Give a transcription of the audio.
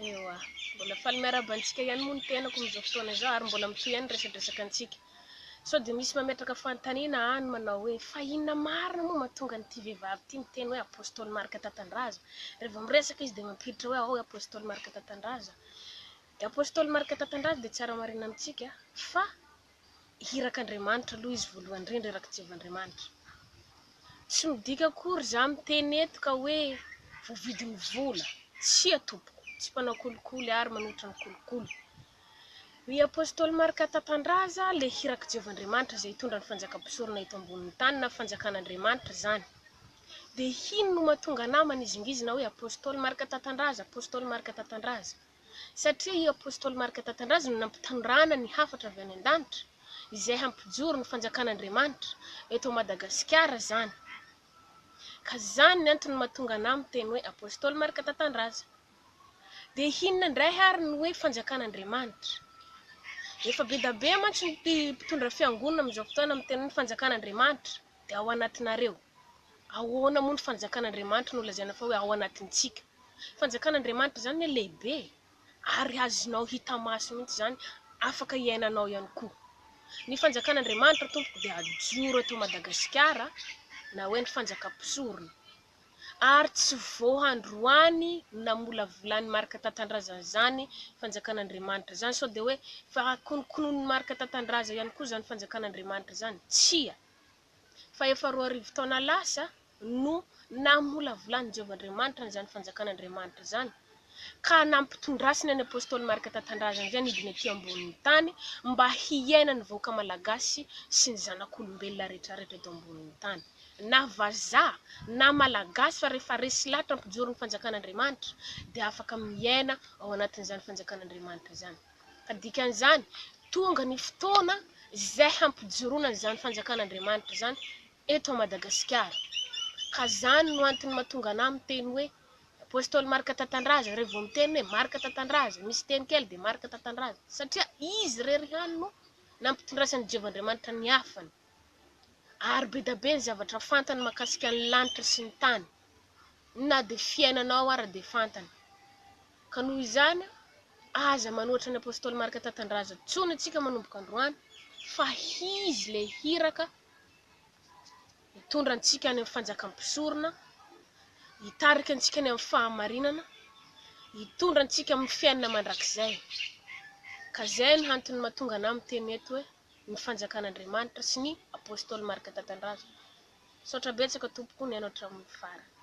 Ewa, mbola faly miaraba antsika ihany moa ny tenako amin'izao fotoana izao ary mbola mitohy ihany resadresaka antsika. Sao dia misy mametraka fanontaniana any manao hoe fa inona marina moa mahatonga an'ity vehivavy ity miteny hoe apôstôly Marika Tatandraza. Rehefa miresaka izy dia mampiditra hoe ao apôstôly Marika Tatandraza. Dia apôstôly Marika Tatandraza dia tsara marina amintsika fa hirak'Andriamanitra aloha izy voalohany indrindra irak-Jeovan'Andriamanitra. Tsy midika akory za miteny eto ka hoe voavidin'ny vola, tsy atompoko, tsy mpanao kolikoly ary manohitra ny kolikoly. Ny apôstôly Marika Tatandraza le hirak' Jeovan'Andriamanitra izay hitondra ny fanjakam-pisorona eto ambonin'ny tany na fanjakan'Andriamanitra zany. Dia ino no mahatonga anahy manizingizina hoe apôstôly Marika Tatandraza, apôstôly Marika Tatandraza? Satria i apôstôly Marika Tatandraza no nampitandrana ny hafatra avy any an-danitra izay hampijoro ny fanjakan'Andriamanitra eto Madagasikara zany. Ka zany ny antony mahatonga anahy miteny hoe apôstôly Marika Tatandraza. Dia inona indray ary ny hoe fanjakan'Andriamanitra? Efa be da be mantsy ny mpitondra fiangonana amin'izao fotoana miteny hoe fanjakan'Andriamanitra dia ao anatinareo. Ahoana moa ny fanjakan'Andriamanitra no lazaina fa hoe ao anatintsika? Fanjakan'Andriamanitra zany lehibe ary azonao hita maso mihitsy zany, afaka iainanao ihany koa. Ny fanjakan'Andriamanitra tompoko dia ajoro eto Madagasikara na hoe ny fanjakam-pisorona. Ary tsy voandroany na mbola volan'ny Marika Tatandraza zany fanjakan'Andriamanitra zany, sao dia hoe fa konokonon'ny Marika Tatandraza ihany koa zany fanjakan'Andriamanitra zany, tsia. Fa efa 4 taona lasa no namolavolan'i Jeovan'Andriamanitra zany fanjakan'Andriamanitra zany, ka nampitondrasiny any apôstôly Marika Tatandraza zany hidiny ety ambonin'ny tany mba hiaina ny vahoaka malagasy sy ny zanak'olombelona rehetrarehetra eto ambonin'ny tany. Na vazaha na malagasy fa rehefa resy lahatra ampijoro ny fanjakan'Andriamanitra dia afaka miaina ao anatin'izany fanjakan'Andriamanitra zany. Ka dikan'izany tonga ny fotoana izay hampijoroana izany fanjakan'Andriamanitra zany eto Madagasikara. Ka zany no antony mahatonga anahy miteny hoe apôstôly Marika Tatandraza. Rehefa miteny hoe Marika Tatandraza, misy teny kely dia Marika Tatandraza, satria izy rery ihany no nampitondrasan'i Jeovan'Andriamanitra ny hafany. Ary be da be ny zavatra fantany mahakasika ny lanitra sy ny tany, na dia fiainanao ara dia fantany. Ka noho izany aza manohatra ny apôstôly Marika Tatandraza tsony antsika manomboka androany, fa izy le hiraka hitondra antsika any amin'ny fanjakam-pisorona, hitarika antsika any amin'ny fahamarinana, hitondra antsika amin'ny fiainana mandrakizay. Ka zay ny antony mahatonga anahy miteny eto hoe ny fanjakan'Andriamanitra sy ny apôstôly Marika Tatandraza. Saotra betsaka tompoko ny anao hatramin'ny farany.